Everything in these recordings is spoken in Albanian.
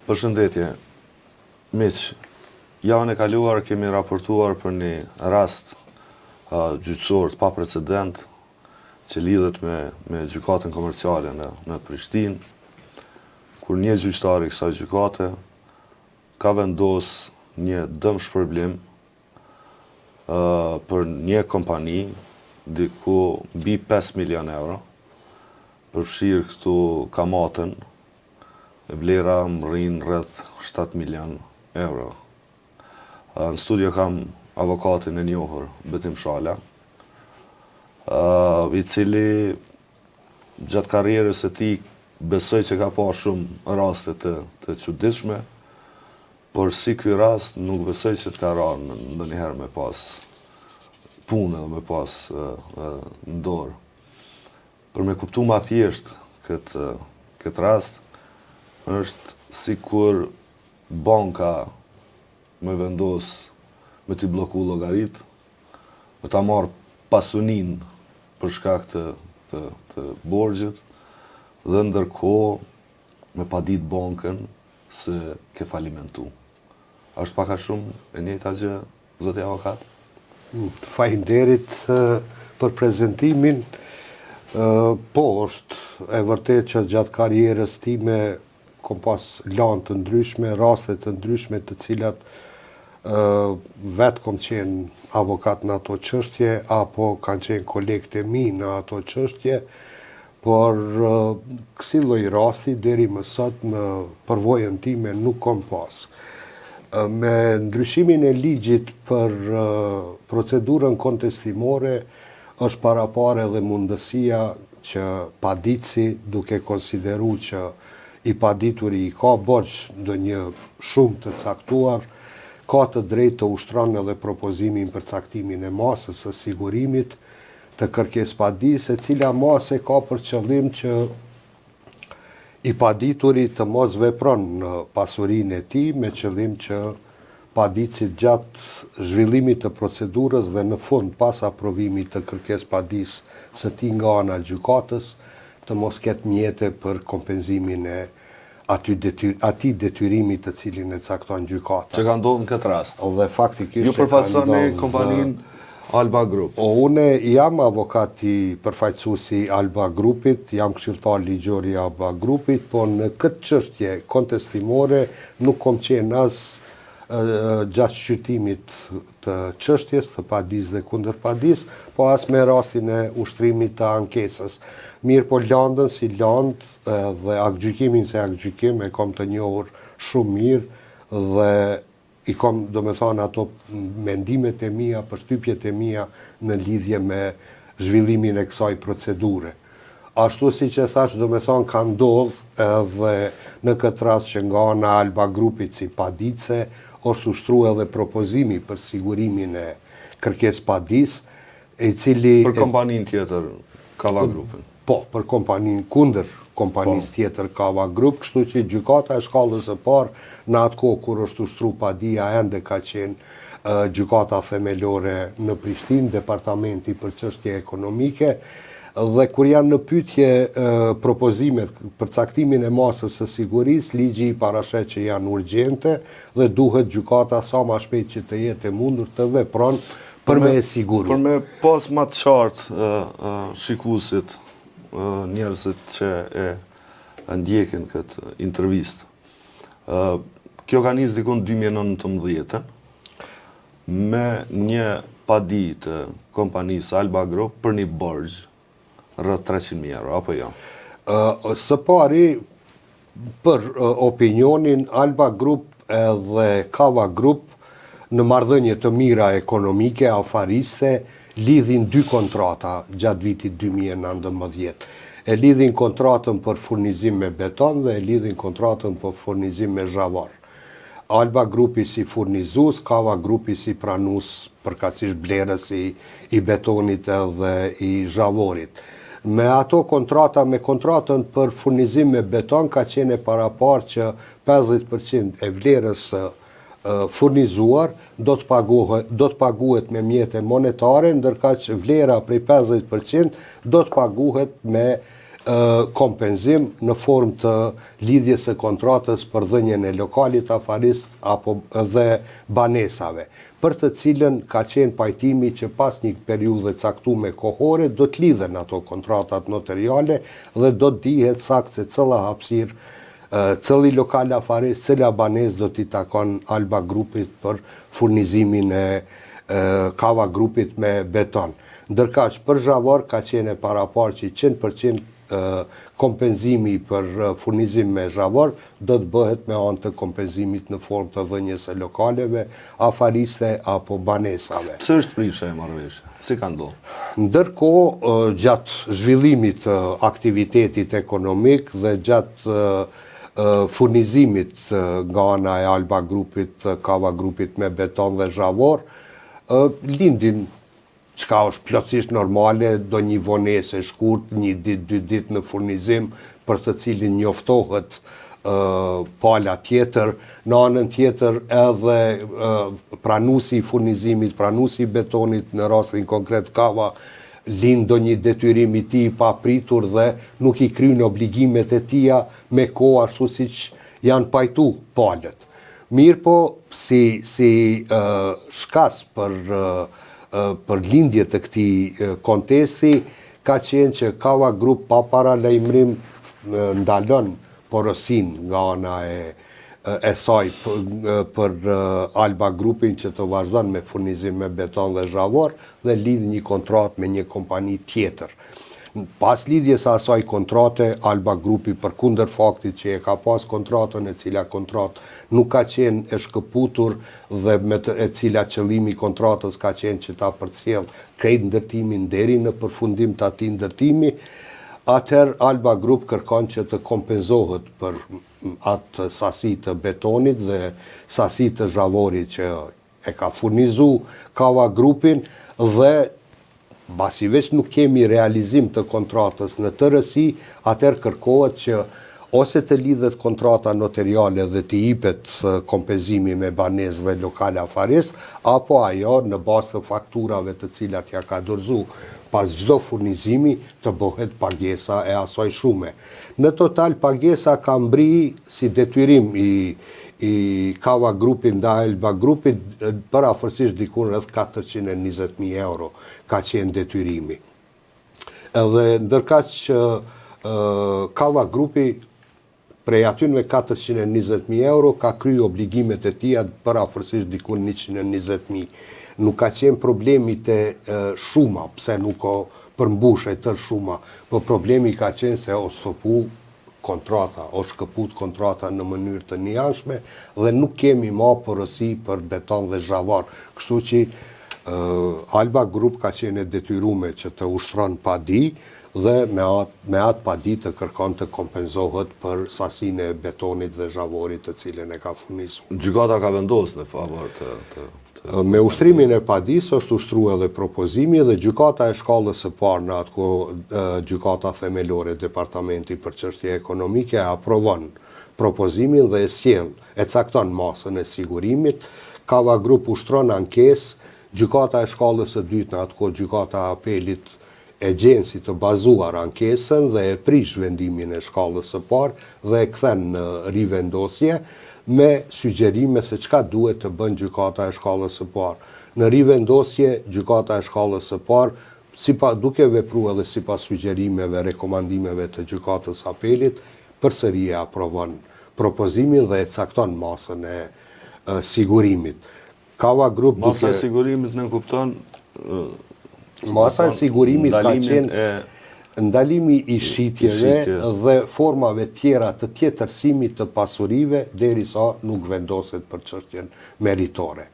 Përshëndetje, miq. Javën e kaluar kemi raportuar për një rast gjyqësor të paprecedent që lidhet me gjykatën komerciale në Prishtinë, kur një gjyqtar i kësaj gjykate ka vendos një dëmshpërblim për një kompani diku mbi 5 milion euro, përfshirë këtu kamatën, vlera më rrinë rreth 7 milion euro. Në studio kam avokatin e njohur, Betim Shala, i cili gjatë karrierës së tij besoj që ka pa shumë raste të çuditshme, por si ky rast nuk besoj që të ka rënë ndonjëherë me pas punë dhe me pas në dorë. Për me kuptu ma thjesht këtë rast, është sikur banka me vendos me t'i bloku llogarit, me ta marrë pasunin për shkak të borxhit, dhe ndërkohë me pa ditë bankën se ke falimentu. Është pak a shumë e njëjta gjë, zoti avokat? Faleminderit për prezentimin. Po, është e vërtet që gjatë karrierës time kom pas lanë të ndryshme, raste të ndryshme të cilat vetë kom qenë avokat në ato çështje, apo kanë qenë kolegët e mi në ato çështje, por kësi lloj rasti deri më sot në përvojën time nuk kom pas. Me ndryshimin e ligjit për procedurën kontestimore është parapare edhe mundësia që paditësi, duke konsideru që i padituri i ka borxh ndonjë shumë të caktuar, ka të drejtë të ushtron edhe propozimin për caktimin e masës së sigurimit të kërkesëpadisë, e cila masë ka për qëllim që i padituri të mos vepron në pasurinë e tij, me qëllim që paditësit gjatë zhvillimit të procedurës dhe në fund pas aprovimit të kërkesëpadisë së tij nga ana e gjykatës, të mos ketë mjete për kompenzimin e atij detyrimi të cilin e cakton gjykata. Që ka ndodhur në këtë rast. Dhe faktikisht ju përfaqësoni kompaninë Alba Group. Unë jam avokati përfaqësuesi Alba Groupit, jam këshilltar ligjor i Alba Groupit, por në këtë çështje kontestimore nuk kom qenë as gjatë shqyrtimit të çështjes të padisë dhe kundër padisë, po as me rastin e ushtrimit të ankesës. Mirë po landën si landë dhe aktgjykimin se aktgjykim e kom të njohur shumë mirë dhe i kom, do me thonë, ato mendimet e mia, përshtypjet e mia në lidhje me zhvillimin e kësaj procedure. Ashtu si që thash, do me thonë, ka ndodhë edhe në këtë rast që nga ana Alba Grupit si paditëse, është ushtruar edhe propozimi për sigurimin e kërkesëpadisë, i cili për kompaninë tjetër Kava Grupin. Po, për kompaninë kundër kompanisë tjetër Kava Group, kështu që gjykata e shkallës së parë në atë kohë kur është ushtruar padia ende ka qenë gjykata themelore në Prishtinë, departamenti për çështje ekonomike, dhe kur janë në pyetje propozimet për caktimin e masës së sigurisë, ligji i parashet që janë urgjente dhe duhet gjykata sa më shpejt që të jetë e mundur të vepron për me e siguru. Për me pas më të qartë shikuesit, njerëzit që e ndjekin këtë intervistë. Kjo ka nisë diku në 2019 me një padi të kompanisë Alba Group për një borxh rreth 300.000 euro, apo jo? Së pari, për opinionin, Alba Group dhe Kava Group në marrëdhënie të mira ekonomike, afariste, lidhin dy kontrata gjatë vitit 2019. E lidhin kontratën për furnizim me beton dhe e lidhin kontratën për furnizim me zhavar. Alba Grupi si furnizues, Kava Grupi si pranues përkatësisht blerës i betonit edhe i zhavorit. Me ato kontrata, me kontratën për furnizim me beton ka qenë paraparë që 50% e vlerës furnizuar do të paguhet me mjete monetare, ndërka që vlera prej 50% do të paguhet me kompenzim në formë të lidhjes së kontratës për dhënien e lokalit afarist apo dhe banesave, për të cilën ka qenë pajtimi që pas një periudhe caktuar kohore do të lidhen ato kontratat notariale dhe do të dihet saktë se cilla hapësirë, cili lokal afarist, cila banes do t'i takon Alba Grupit për furnizimin e Kava Grupit me beton. Ndërkaq për zhavor ka qenë e parapar që 100% kompenzimi për furnizim me zhavor do të bëhet me anë të kompenzimit në formë të dhënjes së lokaleve, afariste apo banesave. Pse është prishja e marrëveshjes? Si ka ndodhur? Ndërkohë, gjatë zhvillimit të aktivitetit ekonomik dhe gjatë furnizimit nga ana e Alba Grupit, Kava Grupit me beton dhe zhavor, lindin çka është plotësisht normale, do një vonesë e shkurt, 1 ditë, 2 ditë në furnizim, për të cilin njoftohet pala tjetër, në anën tjetër edhe pranuesi i furnizimit, pranuesi i betonit në rastin konkret Kava, lind do një detyrim i tij pa pritur dhe nuk i kryen obligimet e tija me kohë ashtu siç janë pajtu palët. Mirë po, si shkas për lindje të këtij kontesti, ka qenë që Kava Group pa paralajmërim ndalon porosin nga ana e saj për Alba Grupin që të vazhdon me furnizim me beton dhe zhavor dhe lidh një kontrat me një kompani tjetër. Pas lidhjes së asaj kontrate, Alba Grupi përkundër faktit që e ka pas kontratën, e cila kontratë nuk ka qenë e shkëputur dhe me e cila qëllimi i kontratës ka qenë që ta përcjell krejt ndërtimin deri në përfundim të atij ndërtimi, atëherë Alba Group kërkon që të kompenzohet për atë sasi të betonit dhe sasi të zhavorit që e ka furnizu Kava Grupin dhe basi veç nuk kemi realizim të kontratës në tërësi, atëherë kërkohet që ose të lidhet kontrata notariale dhe të jepet kompenzimi me banesë dhe lokal afarist, apo ajo në bazë të fakturave të cilat ja ka dorëzuar pas çdo furnizimi të bëhet pagesa e asaj shume. Në total pagesa ka mbri si detyrim i Kava Grupit ndaj Alba Grupit për afërsisht diku rreth 420.000 euro ka qenë detyrimi. Edhe ndërkaq që Kava Grupi prej aty me 420.000 euro ka kryer obligimet e tija për afërsisht diku 120.000. Nuk ka qenë problemi te shuma, pse nuk o përmbush e tërë shuma, po problemi ka qenë se o stopu kontrata, o shkëput kontrata në mënyrë të njëanshme dhe nuk kemi ma porosi për beton dhe zhavar. Kështu që Alba Group ka qenë e detyrume që të ushtron padi dhe me atë padi të kërkon të kompenzohet për sasinë e betonit dhe zhavorit të cilën e ka furnizuar. Gjykata ka vendosur në favor të Me ushtrimin e padis është ushtruar edhe propozimi dhe gjykata e shkallës së parë në atë kohë gjykata themelore Departamenti për çështje ekonomike aprovon propozimin dhe e cakton masën e sigurimit. Kava Group ushtron ankesë, gjykata e shkallës së dytë në atë kohë gjykata e apelit e gjen si të bazuar ankesën dhe e prish vendimin e shkallës së parë dhe e kthen në rivendosje me sugjerime se çka duhet të bën gjykata e shkallës së parë. Në rivendosje, gjykata e shkallës së parë, duke vepruar edhe sipas sugjerimeve, rekomandimeve të gjykatës apelit, përsëri e aprovon propozimin dhe e cakton masën e sigurimit. Kava Group masa e sigurimit në kupton masa e sigurimit ka qenë ndalimi i shitjeve dhe formave tjera të tjetërsimit të pasurive derisa nuk vendoset për çështjen meritore.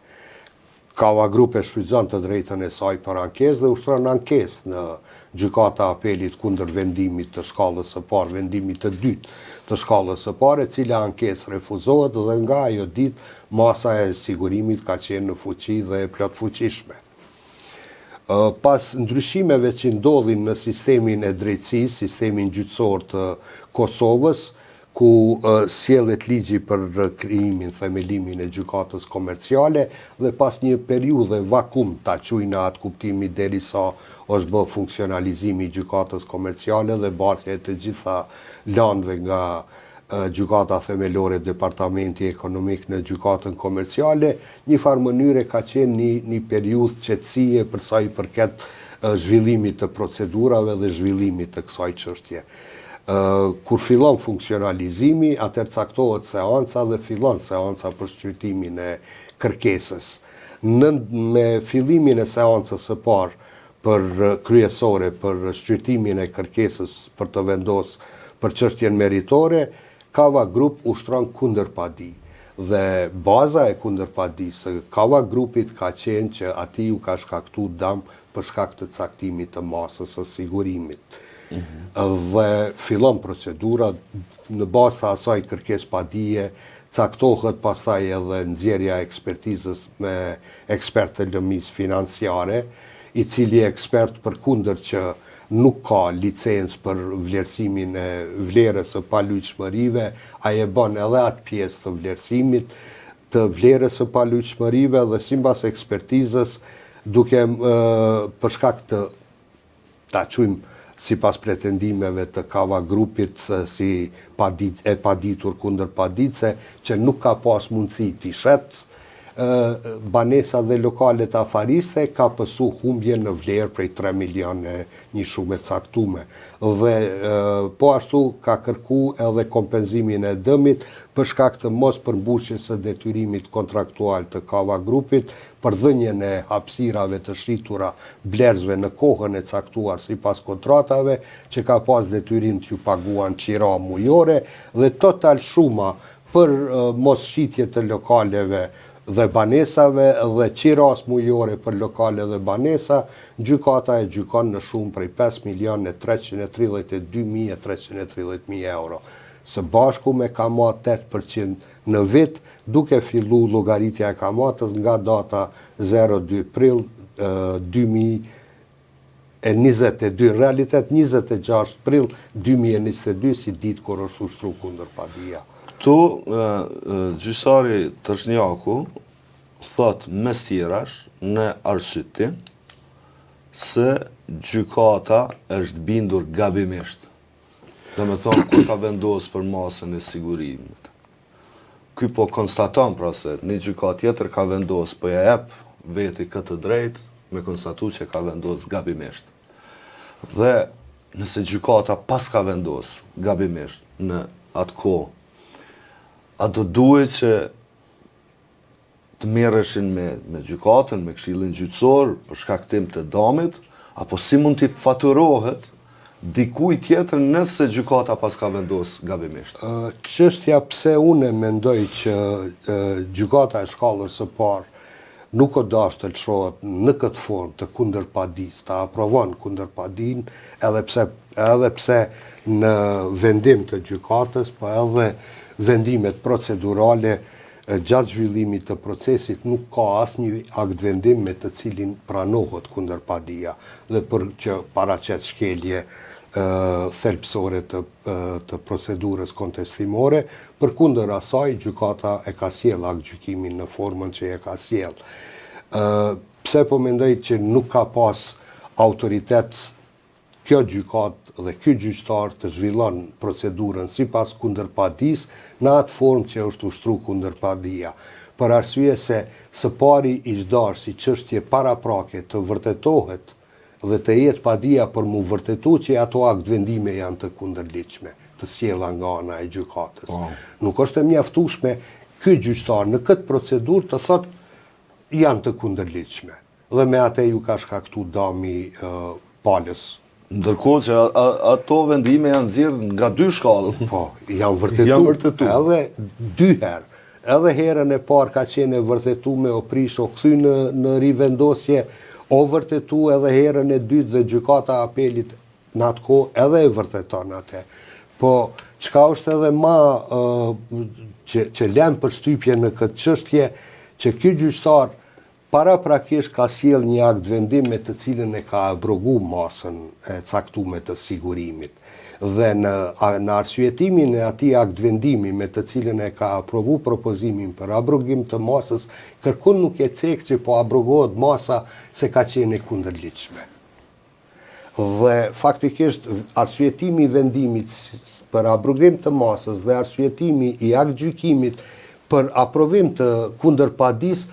Kava Group e shfrytëzon të drejtën e saj për ankesë dhe ushtron ankesë në gjykata e apelit kundër vendimit të shkallës së parë, vendimit të dytë të shkallës së parë, e cila ankesë refuzohet dhe nga ajo ditë masa e sigurimit ka qenë në fuqi dhe e plot fuqishme. Pas ndryshimeve që ndodhin në sistemin e drejtësisë, sistemin gjyqësor të Kosovës, ku sjellet ligji për krijimin, themelimin e gjykatës komerciale dhe pas një periudhe vakum ta quajnë atë kuptimi derisa është bë funksionalizimi i gjykatës komerciale dhe bartja e të gjitha landve nga gjykata themelore Departamenti Ekonomik në gjykatën komerciale, një farë mënyre ka qenë një periudhë qetësie për sa i përket zhvillimit të procedurave dhe zhvillimit të kësaj çështje. Kur fillon funksionalizimi, atëherë caktohet seanca dhe fillon seanca për shqyrtimin e kërkesës. Me fillimin e seancës së parë për kryesore për shqyrtimin e kërkesës për të vendosur për çështjen meritore, Kava Group ushtron kundërpadi. Dhe baza e kundërpadisë së Kava Grupit ka qenë që ati ju ka shkaktuar dëm për shkak të caktimit të masës së sigurimit. Dhe fillon procedura në bazë të asaj kërkesë padije, caktohet pastaj edhe nxjerrja e ekspertizës me ekspert të lëmisë financiare, i cili ekspert përkundër që nuk ka licencë për vlerësimin e vlerës së palujshmërive, ai e bën edhe atë pjesë të vlerësimit të vlerës së palujshmërive dhe sipas ekspertizës, duke për shkak të ta quajmë sipas pretendimeve të Kava Grupit si e paditur kundër paditse, që nuk ka pas mundësi t'i shet banesa dhe lokalet afariste, ka pësu humbje në vlerë prej 3 milione një shumë e caktume. Dhe po ashtu ka kërku edhe kompenzimin e dëmit për shkak të mos përmbushjes së detyrimit kontraktual të Kava Grupit për dhënien e hapësirave të shritura blerësve në kohën e caktuar sipas kontratave, që ka pas detyrim t'ju paguan qira mujore dhe total shuma për mos shitje të lokaleve dhe banesave dhe qiras mujore për lokale dhe banesa, gjykata e gjykon në shumë prej 5.332.330 euro. Së bashku me kamat 8% në vit, duke fillu llogaritja e kamatës nga data 02 prill 2022, realitet 26 prill 2022 si ditë kur është ushtruar kundërpadia. Tu, gjyqtari Tërshnjaku thot mes tjerash në arsyti se gjykata është bindur gabimisht. Dhe me thonë, kur ka vendosur për masën e sigurimit. Ky po konstaton pra se një gjykat tjetër ka vendosur, po ja jep veti këtë drejt me konstatu që ka vendosur gabimisht. Dhe nëse gjykata pas ka vendosur gabimisht në atë kohë, a do duhet që të merreshin me gjykatën, me këshillin gjyqësor për shkaktim të dëmit, apo si mund t'i faturohet dikuj tjetër nëse gjykata pas ka vendosur gabimisht? Çështja pse unë mendoj që gjykata e shkallës së parë nuk o dash të lëshohet në këtë formë të kundërpadisë, të aprovon kundërpadin, edhe pse në vendim të gjykatës, po edhe vendimet procedurale gjatë zhvillimit të procesit nuk ka asnjë akt vendim me të cilin pranohet kundërpadia dhe për që paraqet shkelje thelbësore të procedurës kontestimore, përkundër asaj gjykata e ka sjell akt gjykimin në formën që e ka sjell. Pse po mendoj që nuk ka pas autoritet kjo gjykat dhe ky gjyqtar të zhvillon procedurën sipas kundërpadisë në atë formë që është ushtruar kundërpadia. Për arsye se së pari ish dashur si çështje paraprake të vërtetohet dhe të jetë padia për mu vërtetu që ato akt vendime janë të kundërligjshme, të sjella nga ana e gjykatës. Nuk është e mjaftueshme ky gjyqtar në këtë procedurë të thotë janë të kundërligjshme dhe me atë ju ka shkaktuar dëmi palës. Ndërkohë që ato vendime janë nxjerrë nga 2 shkallë. Po, janë vërtetu. Edhe 2 herë. Edhe herën e parë ka qenë e vërtetuar o prish o kthy në rivendosje, o vërtetu edhe herën e dytë dhe gjykata e apelit në atë kohë edhe e vërteton atë. Po, çka është edhe më që lëm përshtypje në këtë çështje, që ky gjyqtar paraprakisht ka sjell një akt vendim me të cilën e ka abrogu masën e caktuar të sigurimit. Dhe në arsyetimin e atij akt vendimi me të cilën e ka aprovu propozimin për abrogim të masës, kërkun nuk e cek që po abrogohet masa se ka qenë e kundërligjshme. Dhe faktikisht arsyetimi i vendimit për abrogim të masës dhe arsyetimi i akt gjykimit për aprovim të kundërpadis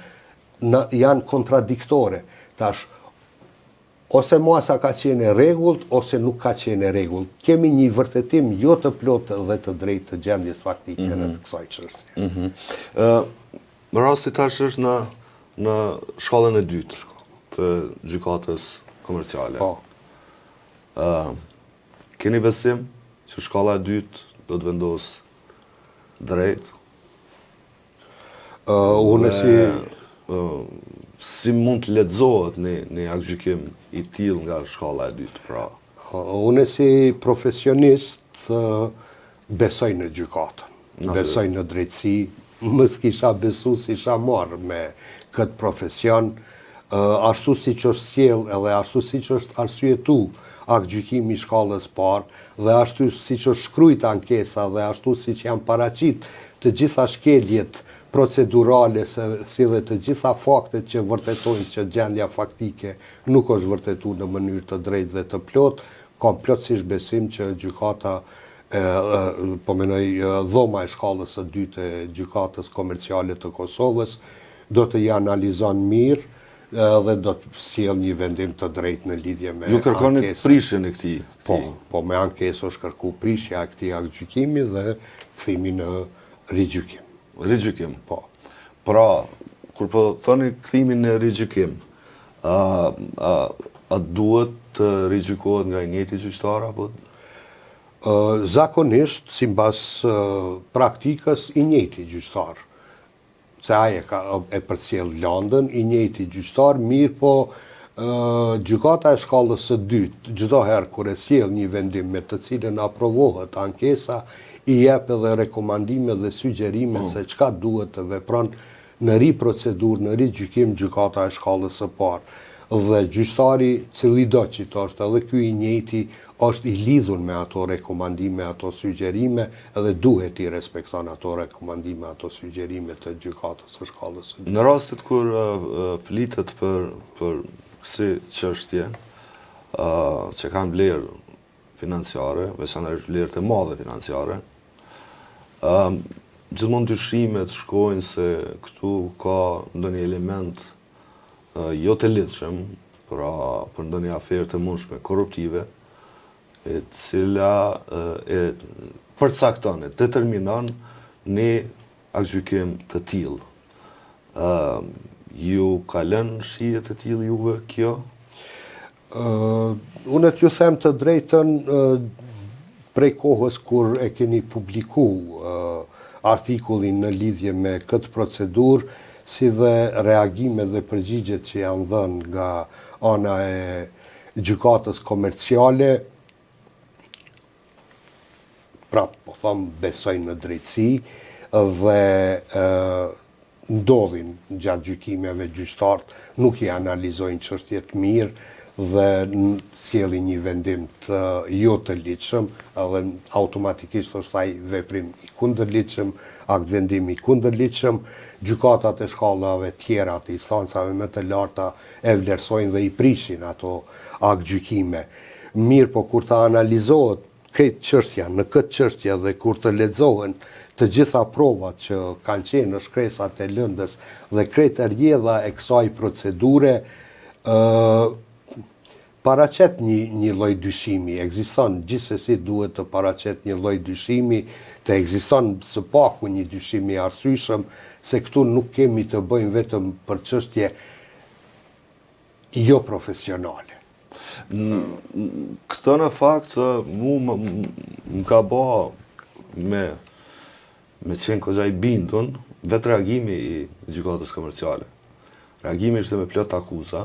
janë kontradiktore. Tash, ose masa ka qenë e rregullt ose nuk ka qenë e rregullt. Kemi një vërtetim jo të plotë dhe të drejtë të gjendjes faktike në të kësaj çështje. Më rasti tash është në shkallën e dytë të gjykatës komerciale. Po. Keni besim që shkalla e dytë do të vendos drejt? Unë si mund të lexohet në aktgjykim i tillë nga shkalla e dytë, pra? Unë si profesionist besoj në gjykatën, besoj në drejtësi, më s'kisha besu si isha marrë me këtë profesion, ashtu si që është sjell edhe ashtu si që është arsyetu aktgjykimi i shkallës parë, dhe ashtu si që është shkruajt ankesa dhe ashtu si që janë paraqit të gjitha shkeljet procedurale si dhe të gjitha faktet që vërtetojnë që gjendja faktike nuk është vërtetuar në mënyrë të drejtë dhe të plotë, kam plotësisht besim që gjykata, po menoj dhoma e shkallës së dytë e gjykatës komerciale të Kosovës, do të i analizon mirë dhe do të sjell një vendim të drejtë në lidhje me ankesën. Ju kërkoni prishjen e këtij? Po, me ankesë është kërku prishja e këtij aktgjykimi dhe kthimi në rigjykim. Rigjykim? Po. Pra, kur po thoni kthimin në rigjykim, a duhet të rigjykohet nga i njëjti gjyqtar apo? Zakonisht, simbas praktikës, i njëjti gjyqtar. Se aje e përcjell Landën, i njëjti gjyqtar, mirë po gjykata e shkallës së dytë, çdo herë kur e sjell një vendim me të cilën aprovohet ankesa, i jep edhe rekomandime dhe sugjerime se çka duhet të vepron në ri procedurë, në ri gjykim gjykata e shkallës së parë. Dhe gjyqtari cilido që të është, edhe ky i njëjti, është i lidhur me ato rekomandime, ato sugjerime, edhe duhet i respekton ato rekomandime, ato sugjerime të gjykatës së shkallës së dytë. Në rastet kur flitet për kësi çështje që kanë vlerë financiare, veçanërisht vlerë të madhe financiare, gjithmonë dyshimet shkojnë se këtu ka ndonjë element jo të lidhshëm, pra për ndonjë aferë të mundshme korruptive, e cila e përcakton, e determinon një aktgjykim të tillë. Ju ka lënë shije të tillë juve kjo? Unë t'ju them të drejtën, prej kohës kur e keni publiku artikullin në lidhje me këtë procedurë, si dhe reagime dhe përgjigjet që janë dhënë nga ana e gjykatës komerciale, pra, po thëmë, besoj në drejtësi dhe ndodhin gjatë gjykimeve gjyqtarët, nuk i analizojnë çështjet mirë dhe sjellin një vendim të jo të ligjshëm, edhe automatikisht është ai veprim i kundërligjshëm, akt vendim i kundërligjshëm. Gjykatat e shkallave tjera të instancave më të larta e vlerësojnë dhe i prishin ato aktgjykime. Mirë, po kur të analizohet këtë çështja, në këtë çështje dhe kur të lexohen të gjitha provat që kanë qenë në shkresat e lëndës dhe krejt rrjedha e kësaj procedure, paraqet një lloj dyshimi, ekziston gjithsesi duhet të paraqet një lloj dyshimi, të ekziston së paku një dyshim i arsyeshëm se këtu nuk kemi të bëjmë vetëm për çështje jo profesionale. Këtë në fakt më ka ba me qenë këgja i bindun vetë reagimi i gjykatës komerciale. Reagimi ishte me plot akuza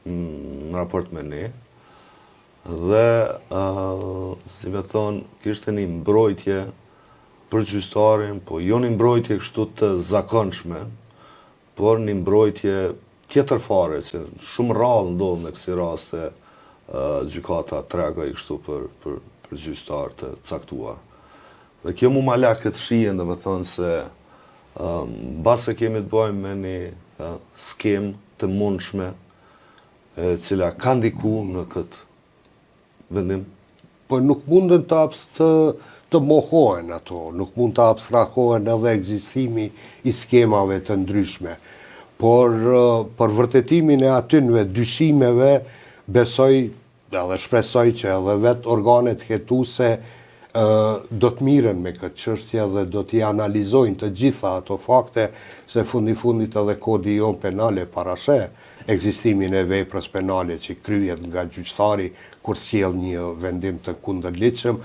në raport me ne dhe si me thonë kishte një mbrojtje për gjyqtarin, po jo një mbrojtje kështu të zakonshme, por një mbrojtje tjetër fare, që shumë rrallë ndodhë në kësi raste gjykata tregoj kështu për gjyqtar të caktuar. Dhe kjo mu ma la këtë shijen dhe me thonë se base kemi të bëjmë me një skem të mundshme cila ka ndiku në këtë vendim. Po nuk mundën të mohohen ato, nuk mund të abstrahohen edhe ekzistimi i skemave të ndryshme. Por për vërtetimin e atynve dyshimeve, besoj edhe shpresoj që edhe vetë organet hetuese do të miren me këtë çështje dhe do t'i analizojnë të gjitha ato fakte, se fundit edhe kodi jon penale parashe ekzistimin e veprës penale që kryhet nga gjyqtari kur sjell një vendim të kundërligjshëm.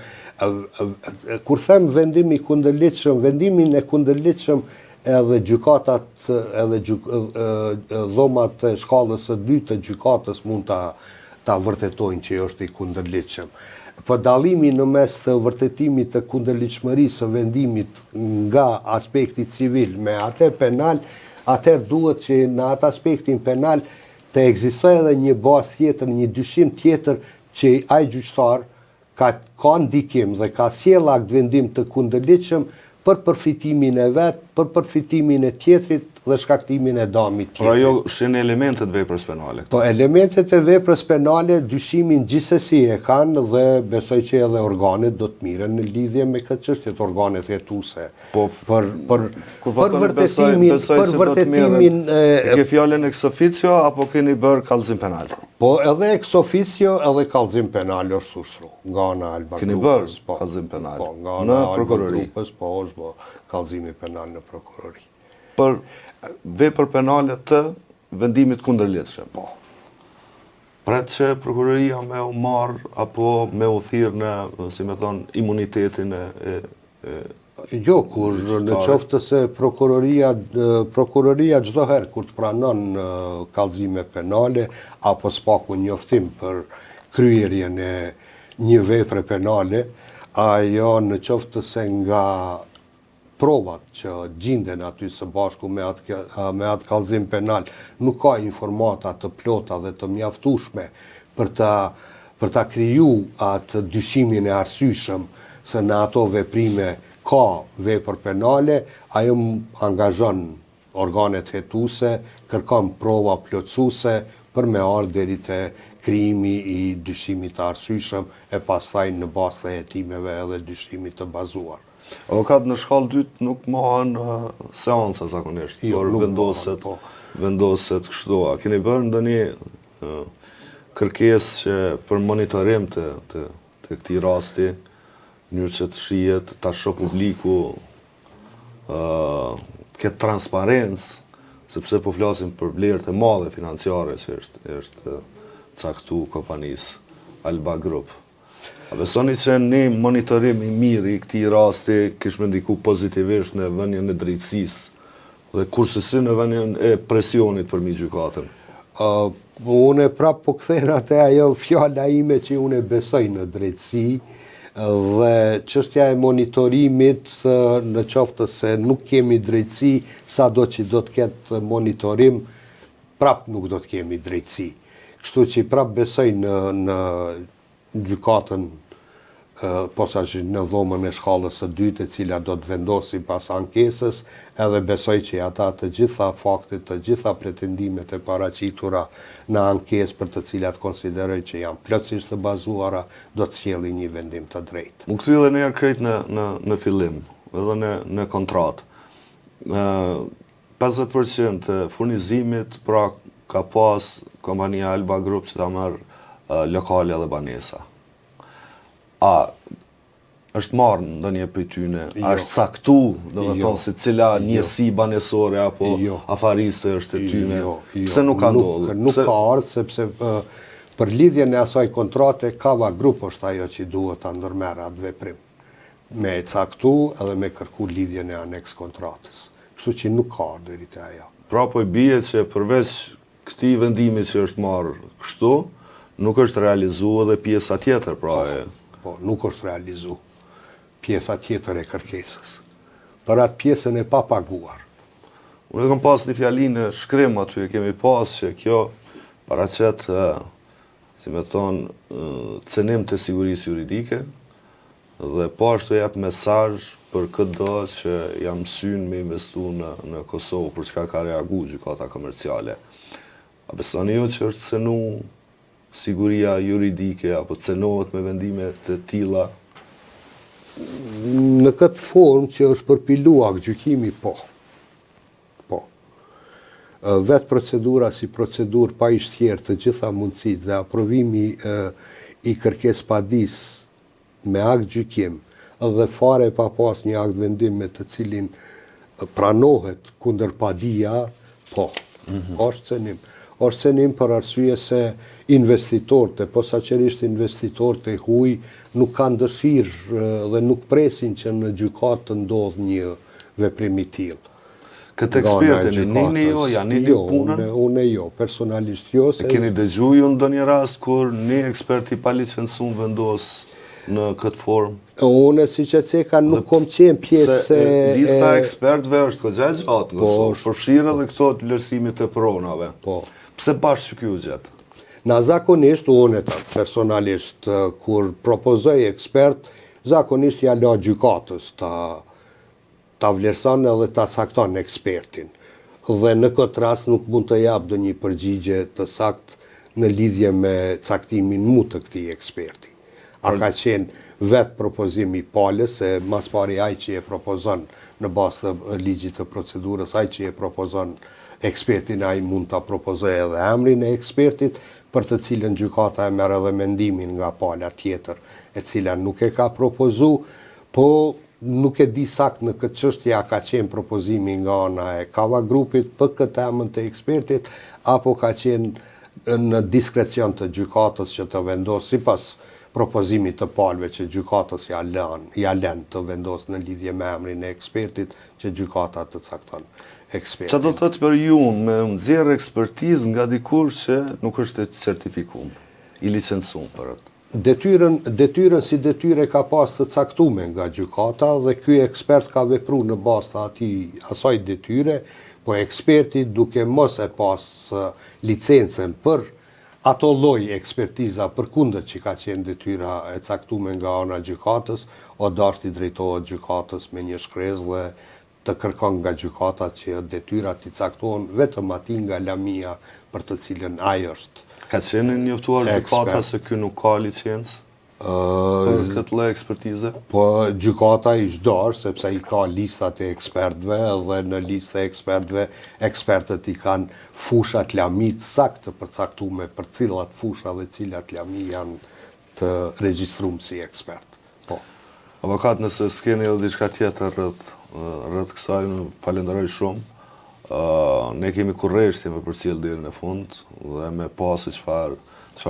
Kur them vendim i kundërligjshëm, vendimin e kundërligjshëm edhe gjykatat edhe dhomat e shkallës së dytë të gjykatës mund ta vërtetojnë që është i kundërligjshëm. Për dallimi në mes të vërtetimit të kundërligjshmërisë së vendimit nga aspekti civil me atë penal, atëherë duhet që në atë aspektin penal të ekzistojë edhe një bazë tjetër, një dyshim tjetër që ai gjyqtar ka ndikim dhe ka sjell akt vendim të kundërligjshëm për përfitimin e vet, për përfitimin e tjetrit dhe shkaktimin e dëmit tjetrit. Pra jo shin elementet veprës penale. Po elementet e veprës penale dyshimin gjithsesi e kanë dhe besoj që edhe organet do të miren në lidhje me këtë çështje, organet hetuese. Po për vërtetimin ke fjalën ex officio apo keni bërë kallëzim penal? Po edhe ex officio edhe kallëzim penal është ushtru nga ana Alba Grupës. Keni bërë kallëzim penal? Po, nga në ana Alba prokurori. Grupës, po është bërë kallëzimi penal në prokurori. Për vepër penale të vendimit kundërligjshëm. Po. Pret që prokuroria me u marr apo me u thirr në, si me thonë, imunitetin Jo, kur në qoftë se prokuroria çdo herë kur të pranon kallëzime penale apo s'paku njoftim për kryerjen e një vepre penale, ajo në qoftë se nga provat që gjinden aty së bashku me atë kallëzim penal nuk ka informata të plota dhe të mjaftueshme për ta kriju atë dyshimin e arsyeshëm se në ato veprime ka vepër penale, ajo angazhon organet hetuese, kërkon prova plotësuese për me ardhur deri te krijimi i dyshimit të arsyeshëm e pastaj në bazë të hetimeve edhe dyshimit të bazuar. Avokat në shkallë dytë nuk mohen seanca zakonisht, por vendoset kështu. A keni bërë ndonjë kërkesë që për monitorim të këtij rasti, mënyrë që të shihet, ta shoh publiku, të ketë transparencë, sepse po flasim për vlerët e mëdha financiare që është caktu kompanisë Alba Group. A besoni që një monitorim i mirë i këtij rasti kishme ndiku pozitivisht në vënien e drejtësisë dhe kurse në vënien e presionit për mi gjykatën? Unë prapë po kthen atë ajo fjala ime që unë besoj në drejtësi dhe çështja e monitorimit në qoftë se nuk kemi drejtësi, sado që do të ketë monitorim, prapë nuk do të kemi drejtësi. Kështu që prapë besoj në gjykatën posaçërisht në dhomën e shkallës së dytë e cila do të vendosi pas ankesës, edhe besoj që ata të gjitha faktet, të gjitha pretendimet e paraqitura në ankesë për të cilat konsideroj që janë plotësisht të bazuara, do të sjellin një vendim të drejtë. Më kthy edhe një herë krejt në fillim, edhe në kontratë. 50% të furnizimit pra ka pas kompania Alba Group që ta merr lokale dhe banesa. A është marrë ndonjë prej tyne, a është caktu, domethënë se cila njësi banesore apo afariste është e tyne? Pse nuk ka ndodhur? Nuk ka ardhur sepse për lidhjen e asaj kontrate Kava Group është ajo që duhet ta ndërmerrë atë veprim. Me caktu edhe me kërku lidhjen e aneks kontratës. Kështu që nuk ka ardhur deri te ajo. Pra po i bie që përveç këtij vendimi që është marrë kështu, nuk është realizuar edhe pjesa tjetër, pra Po, nuk është realizuar pjesa tjetër e kërkesës. Për atë pjesën e papaguar. Unë kam pas një fjalinë në shkrim aty, e kemi pas që kjo paraqet, si me thonë, cënim të sigurisë juridike, dhe po ashtu jep mesazh për këtë që jam synë me investu në Kosovë për çka ka reagu gjykata komerciale. A besoni ju që është cënu siguria juridike apo cënohet me vendime të tilla? Në këtë formë që është përpiluar gjykimi, po. Vetë procedura si procedurë pa i shtjerë të gjitha mundësit dhe aprovimi i kërkes padis me akt gjykim dhe fare pa pas një akt vendim me të cilin pranohet kundër padia, po, është cënim. Është cënim për arsye se investitorët, posaçërisht investitorët e huaj nuk kanë dëshirë dhe nuk presin që në gjykatë të ndodhë një veprim i tillë. Këtë ekspertin, nini jo, janë një punën? Une jo, personalisht jo. E keni dëgju ju në ndonjë rast kur një ekspert i palicencum vendos në këtë formë? Une si që ceka nuk kom qenë pjesë lista ekspertve është këgja gjatë, përfshirë edhe këto të vlerësimit të pronave. Pse bashkë që kjo gjatë? Na zakonisht, une personalisht, kur propozoj ekspert, zakonisht ja la gjykatës ta vlerëson edhe ta cakton ekspertin. Dhe në këtë rast nuk mund të jap do një përgjigje të sakt në lidhje me caktimin mu të këtij eksperti. A ka qenë vetë propozimi i palës, se mas pari ai që e propozon në bazë të ligjit të procedurës, ai që e propozon ekspertin, ai mund ta propozojë edhe emrin e ekspertit, për të cilën gjykata e merr edhe mendimin nga pala tjetër, e cila nuk e ka propozu, po nuk e di sakt në këtë çështje a ka qenë propozimi nga ana e Kava Grupit për këtë emën të ekspertit, apo ka qenë në diskrecion të gjykatës që të vendos sipas propozimit të palëve që gjykatës ja lën të vendos në lidhje me emrin e ekspertit që gjykata të cakton ekspertin. Çfarë do të thotë për ju me nxjerrë ekspertizë nga dikur që nuk është e certifikuar, i licencuar për atë? Detyrën si detyre ka pas të caktume nga gjykata dhe ky ekspert ka vepru në bazë të asaj detyre, po eksperti duke mos e pas licencën për ato lloj ekspertiza përkundër që ka qenë detyra e caktume nga ana gjykatës, o dashti drejtohet gjykatës me një shkresë dhe të kërkon nga gjykata që detyrat i caktohen vetëm atij nga lamia për të cilën ai është. Ka qenë njoftuar gjykata se ky nuk ka licencë për këtë lloj ekspertize? Po gjykata i çdosh sepse i ka listat e ekspertëve dhe në listë e ekspertëve ekspertët i kanë fushat lami të saktë përcaktuar për cilat fusha dhe cilat lami janë të regjistruar si ekspert. Po. Avokat, nëse s'keni edhe diçka tjetër rreth kësaj, falenderoj shumë. Ne kemi kurreshti me përcjell deri në fund dhe me pasi çfarë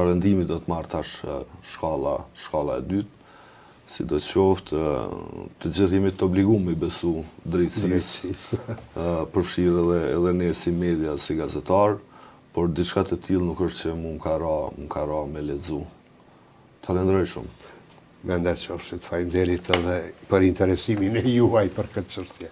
vendimi do të marrë tash shkalla e dytë, si do të qoftë të gjithë jemi të obliguar me besu drejtësisë, përfshirë edhe ne si media, si gazetar, por diçka të tillë nuk është që më ka ra me lexu. Falenderoj shumë. Me ndërqofshit, faleminderit edhe për interesimin e juaj për këtë çështje.